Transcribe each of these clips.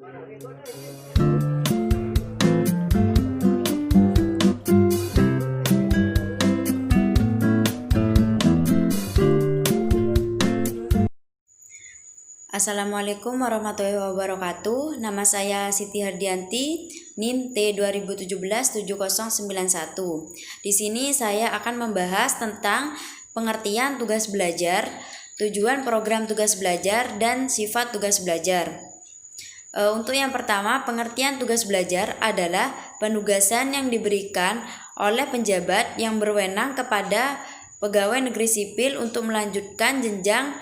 Assalamualaikum warahmatullahi wabarakatuh. Nama saya Siti Hardianti, NIM T2017-7091. Di sini saya akan membahas tentang pengertian tugas belajar, tujuan program tugas belajar, dan sifat tugas belajar. Untuk yang pertama, pengertian tugas belajar adalah penugasan yang diberikan oleh penjabat yang berwenang kepada pegawai negeri sipil untuk melanjutkan jenjang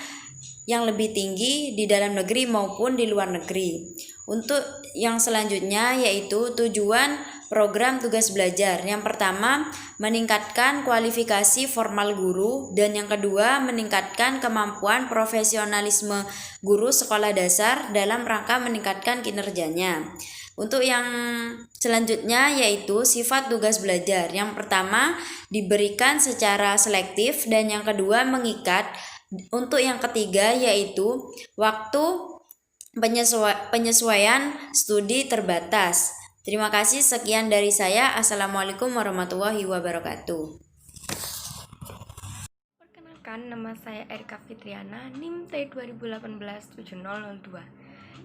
yang lebih tinggi di dalam negeri maupun di luar negeri. Untuk yang selanjutnya yaitu tujuan program tugas belajar. Yang pertama, meningkatkan kualifikasi formal guru, dan yang kedua, meningkatkan kemampuan profesionalisme guru sekolah dasar dalam rangka meningkatkan kinerjanya. Untuk yang selanjutnya yaitu sifat tugas belajar. Yang pertama, diberikan secara selektif, dan yang kedua, mengikat. Untuk yang ketiga yaitu waktu penyesuaian studi terbatas. Terima kasih, sekian dari saya. Assalamualaikum warahmatullahi wabarakatuh. Perkenalkan, nama saya Erika Fitriana, NIM T2018-7002.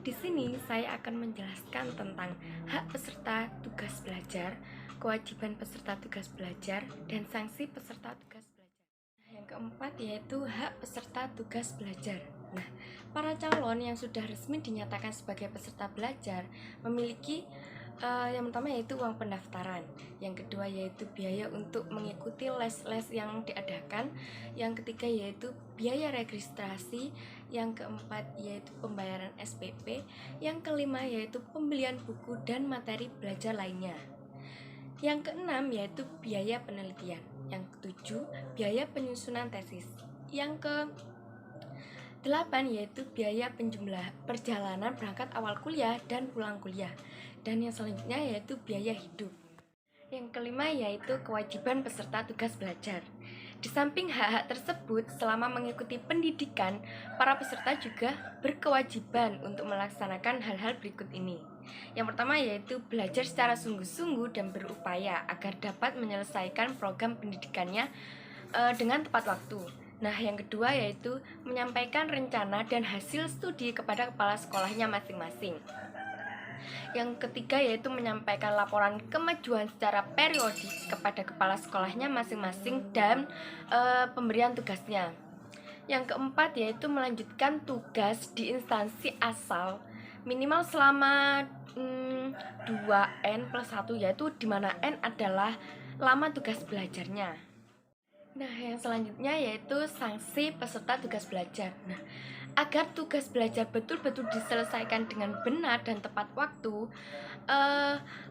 Di sini saya akan menjelaskan tentang hak peserta tugas belajar, kewajiban peserta tugas belajar, dan sanksi peserta tugas belajar. Yang keempat yaitu hak peserta tugas belajar. Nah, para calon yang sudah resmi dinyatakan sebagai peserta belajar memiliki yang pertama yaitu uang pendaftaran, yang kedua yaitu biaya untuk mengikuti les-les yang diadakan, yang ketiga yaitu biaya registrasi, yang keempat yaitu pembayaran SPP, yang kelima yaitu pembelian buku dan materi belajar lainnya, yang keenam yaitu biaya penelitian, yang ketujuh biaya penyusunan tesis, yang ke-8 yaitu biaya perjalanan berangkat awal kuliah dan pulang kuliah, dan yang selanjutnya yaitu biaya hidup. Yang kelima yaitu kewajiban peserta tugas belajar. Di samping hak-hak tersebut, selama mengikuti pendidikan, para peserta juga berkewajiban untuk melaksanakan hal-hal berikut ini. Yang pertama yaitu belajar secara sungguh-sungguh dan berupaya agar dapat menyelesaikan program pendidikannya dengan tepat waktu. Nah, yang kedua yaitu menyampaikan rencana dan hasil studi kepada kepala sekolahnya masing-masing. Yang ketiga yaitu menyampaikan laporan kemajuan secara periodik kepada kepala sekolahnya masing-masing dan pemberian tugasnya. Yang keempat yaitu melanjutkan tugas di instansi asal minimal selama 2N+1, yaitu dimana N adalah lama tugas belajarnya. Nah, yang selanjutnya yaitu sanksi peserta tugas belajar. Nah, agar tugas belajar betul-betul diselesaikan dengan benar dan tepat waktu,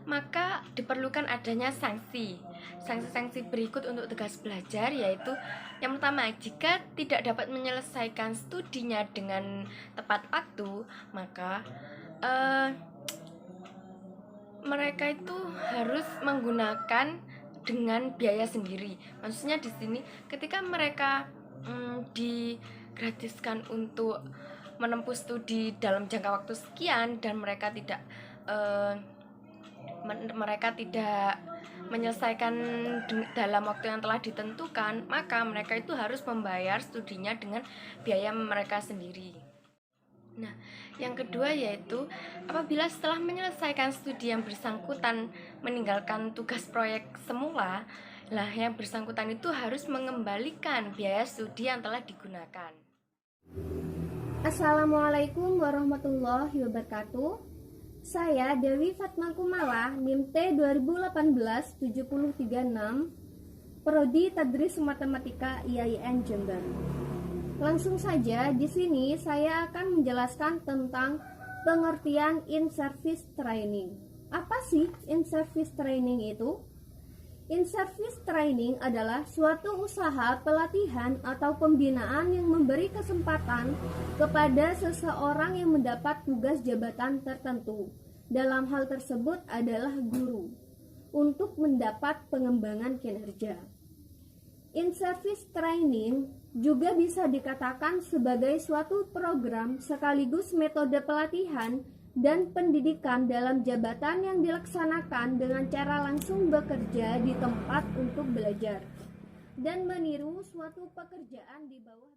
maka diperlukan adanya sanksi. Sanksi-sanksi berikut untuk tugas belajar yaitu yang pertama, jika tidak dapat menyelesaikan studinya dengan tepat waktu, maka mereka itu harus menggunakan dengan biaya sendiri. Maksudnya di sini ketika mereka digratiskan untuk menempuh studi dalam jangka waktu sekian dan mereka tidak menyelesaikan dalam waktu yang telah ditentukan, maka mereka itu harus membayar studinya dengan biaya mereka sendiri. Nah, yang kedua yaitu apabila setelah menyelesaikan studi yang bersangkutan meninggalkan tugas proyek semula, yang bersangkutan itu harus mengembalikan biaya studi yang telah digunakan. Assalamualaikum warahmatullahi wabarakatuh. Saya Dewi Fatma Kumala, NIM T2018-7036, Prodi Tadris Matematika IAIN Jember. Langsung saja, di sini saya akan menjelaskan tentang pengertian in-service training. Apa sih in-service training itu? In-service training adalah suatu usaha pelatihan atau pembinaan yang memberi kesempatan kepada seseorang yang mendapat tugas jabatan tertentu. Dalam hal tersebut adalah guru, untuk mendapat pengembangan kinerja. In-service training juga bisa dikatakan sebagai suatu program sekaligus metode pelatihan dan pendidikan dalam jabatan yang dilaksanakan dengan cara langsung bekerja di tempat untuk belajar dan meniru suatu pekerjaan di bawah.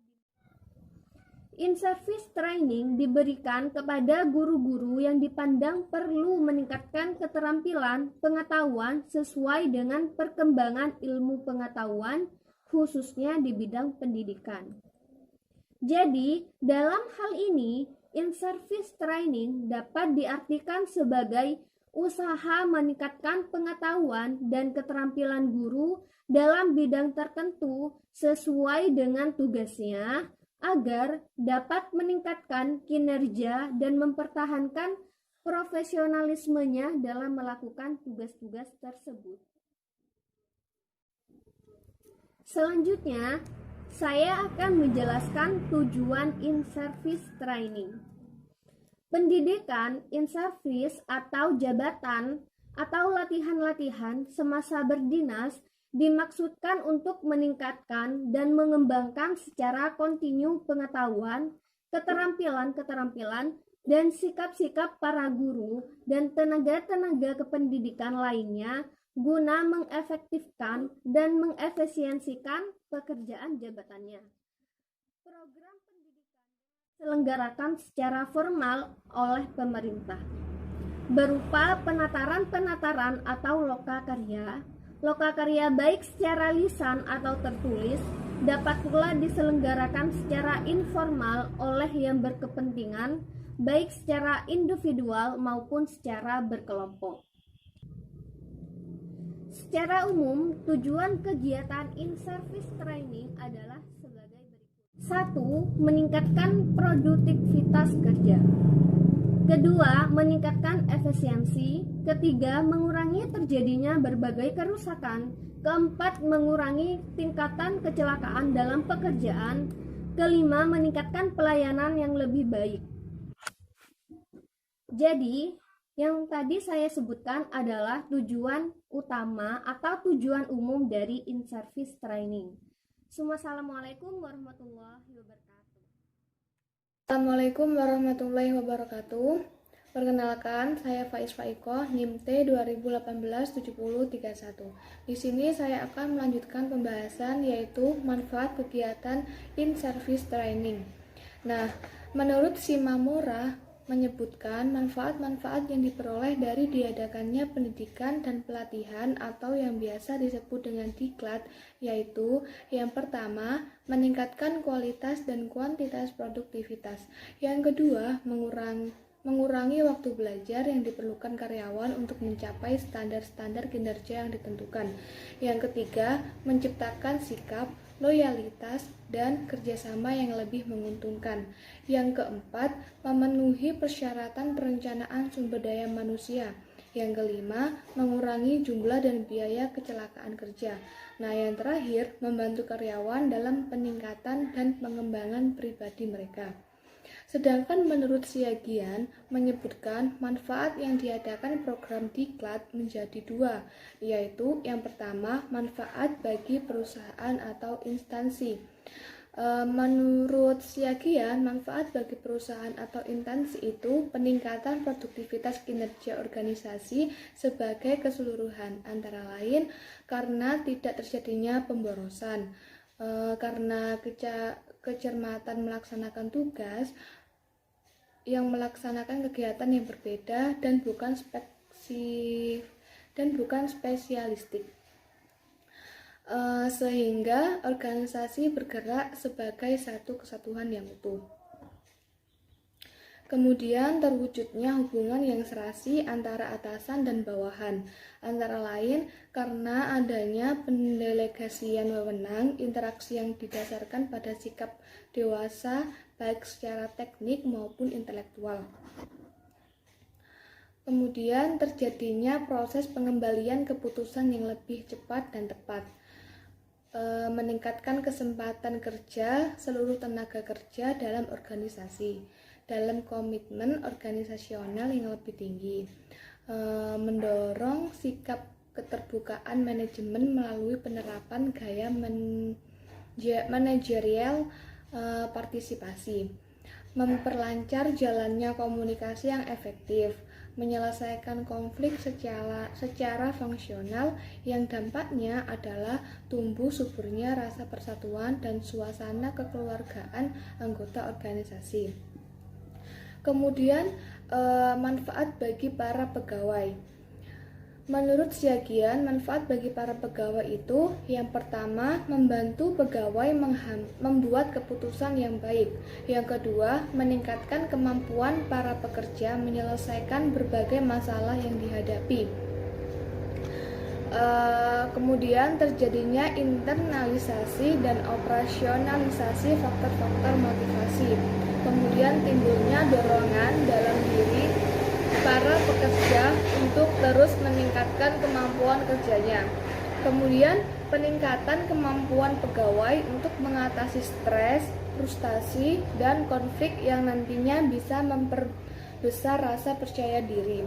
In-service training diberikan kepada guru-guru yang dipandang perlu meningkatkan keterampilan pengetahuan sesuai dengan perkembangan ilmu pengetahuan, khususnya di bidang pendidikan. Jadi, dalam hal ini, in-service training dapat diartikan sebagai usaha meningkatkan pengetahuan dan keterampilan guru dalam bidang tertentu sesuai dengan tugasnya, agar dapat meningkatkan kinerja dan mempertahankan profesionalismenya dalam melakukan tugas-tugas tersebut. Selanjutnya, saya akan menjelaskan tujuan in-service training. Pendidikan in-service atau jabatan atau latihan-latihan semasa berdinas dimaksudkan untuk meningkatkan dan mengembangkan secara kontinu pengetahuan, keterampilan-keterampilan, dan sikap-sikap para guru dan tenaga-tenaga kependidikan lainnya guna mengefektifkan dan mengefisiensikan pekerjaan jabatannya. Program pendidikan diselenggarakan secara formal oleh pemerintah berupa penataran-penataran atau lokakarya baik secara lisan atau tertulis, dapat pula diselenggarakan secara informal oleh yang berkepentingan, baik secara individual maupun secara berkelompok. Secara umum, tujuan kegiatan in-service training adalah sebagai berikut. 1. Meningkatkan produktivitas kerja. Kedua, meningkatkan efisiensi. Ketiga, mengurangi terjadinya berbagai kerusakan. Keempat, mengurangi tingkatan kecelakaan dalam pekerjaan. Kelima, meningkatkan pelayanan yang lebih baik. Jadi, yang tadi saya sebutkan adalah tujuan utama atau tujuan umum dari in-service training. Assalamualaikum warahmatullahi wabarakatuh. Assalamualaikum warahmatullahi wabarakatuh. Perkenalkan, saya Faiz Faiko, NIM T 2018-7031. Di sini saya akan melanjutkan pembahasan yaitu manfaat kegiatan in-service training. Nah, menurut Shimamura menyebutkan manfaat-manfaat yang diperoleh dari diadakannya pendidikan dan pelatihan atau yang biasa disebut dengan diklat, yaitu yang pertama, meningkatkan kualitas dan kuantitas produktivitas. Yang kedua, mengurangi waktu belajar yang diperlukan karyawan untuk mencapai standar-standar kinerja yang ditentukan. Yang ketiga, menciptakan sikap, loyalitas, dan kerjasama yang lebih menguntungkan. Yang keempat, memenuhi persyaratan perencanaan sumber daya manusia. Yang kelima, mengurangi jumlah dan biaya kecelakaan kerja. Nah, yang terakhir, membantu karyawan dalam peningkatan dan pengembangan pribadi mereka. Sedangkan menurut Siagian menyebutkan manfaat yang diadakan program diklat menjadi dua, yaitu yang pertama manfaat bagi perusahaan atau instansi. Menurut Siagian, manfaat bagi perusahaan atau instansi itu peningkatan produktivitas kinerja organisasi sebagai keseluruhan, antara lain karena tidak terjadinya pemborosan, karena kecermatan melaksanakan tugas yang melaksanakan kegiatan yang berbeda dan bukan spesialistik, sehingga organisasi bergerak sebagai satu kesatuan yang utuh. Kemudian terwujudnya hubungan yang serasi antara atasan dan bawahan, antara lain karena adanya pendelegasian wewenang, interaksi yang didasarkan pada sikap dewasa baik secara teknik maupun intelektual. Kemudian terjadinya proses pengembalian keputusan yang lebih cepat dan tepat, meningkatkan kesempatan kerja seluruh tenaga kerja dalam organisasi, dalam komitmen organisasional yang lebih tinggi, mendorong sikap keterbukaan manajemen melalui penerapan gaya manajerial partisipasi, memperlancar jalannya komunikasi yang efektif, menyelesaikan konflik secara fungsional yang dampaknya adalah tumbuh suburnya rasa persatuan dan suasana kekeluargaan anggota organisasi. Kemudian manfaat bagi para pegawai. Menurut Syagian, manfaat bagi para pegawai itu yang pertama, membantu pegawai membuat keputusan yang baik. Yang kedua, meningkatkan kemampuan para pekerja menyelesaikan berbagai masalah yang dihadapi. Kemudian terjadinya internalisasi dan operasionalisasi faktor-faktor motivasi. Kemudian timbulnya dorongan dalam diri para pekerja untuk terus meningkatkan kemampuan kerjanya. Kemudian peningkatan kemampuan pegawai untuk mengatasi stres, frustasi, dan konflik yang nantinya bisa memperbesar rasa percaya diri.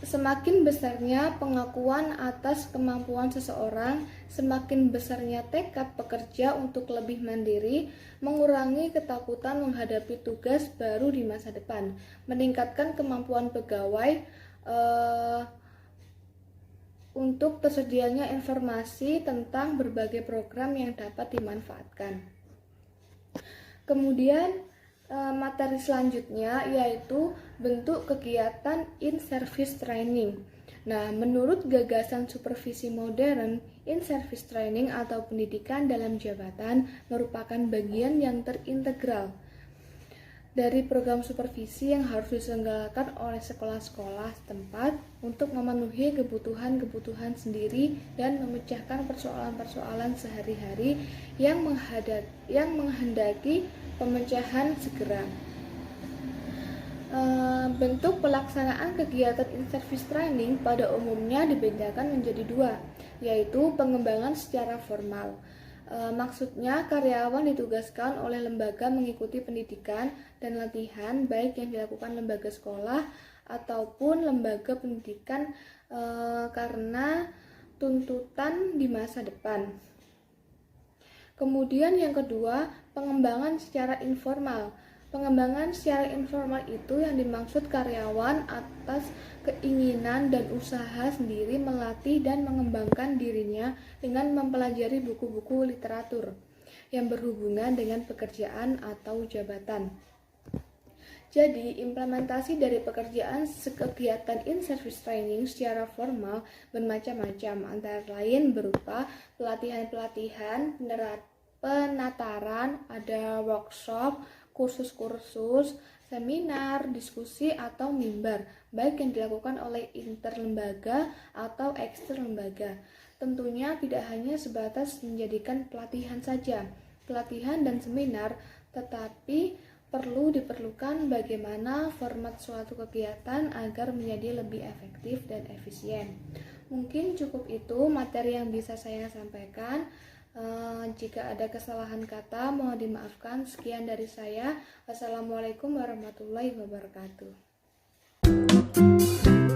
Semakin besarnya pengakuan atas kemampuan seseorang, semakin besarnya tekad pekerja untuk lebih mandiri, mengurangi ketakutan menghadapi tugas baru di masa depan, meningkatkan kemampuan pegawai untuk tersedianya informasi tentang berbagai program yang dapat dimanfaatkan. Kemudian materi selanjutnya yaitu bentuk kegiatan in-service training. Nah, menurut gagasan supervisi modern, in-service training atau pendidikan dalam jabatan merupakan bagian yang terintegral dari program supervisi yang harus diselenggarakan oleh sekolah-sekolah setempat untuk memenuhi kebutuhan-kebutuhan sendiri dan memecahkan persoalan-persoalan sehari-hari yang menghendaki pemecahan segera. Bentuk pelaksanaan kegiatan in-service training pada umumnya dibedakan menjadi dua, yaitu pengembangan secara formal. Maksudnya karyawan ditugaskan oleh lembaga mengikuti pendidikan dan latihan baik yang dilakukan lembaga sekolah ataupun lembaga pendidikan karena tuntutan di masa depan. Kemudian yang kedua, pengembangan secara informal. Pengembangan secara informal itu yang dimaksud karyawan atas keinginan dan usaha sendiri melatih dan mengembangkan dirinya dengan mempelajari buku-buku literatur yang berhubungan dengan pekerjaan atau jabatan. Jadi, implementasi dari pekerjaan kegiatan in-service training secara formal bermacam-macam, antara lain berupa pelatihan-pelatihan, penataran, ada workshop, kursus-kursus, seminar, diskusi, atau mimbar, baik yang dilakukan oleh interlembaga atau eksterlembaga. Tentunya tidak hanya sebatas menjadikan pelatihan saja, pelatihan dan seminar, tetapi diperlukan bagaimana format suatu kegiatan agar menjadi lebih efektif dan efisien. Mungkin cukup itu materi yang bisa saya sampaikan. Jika ada kesalahan kata mohon dimaafkan. Sekian dari saya. Wassalamualaikum warahmatullahi wabarakatuh.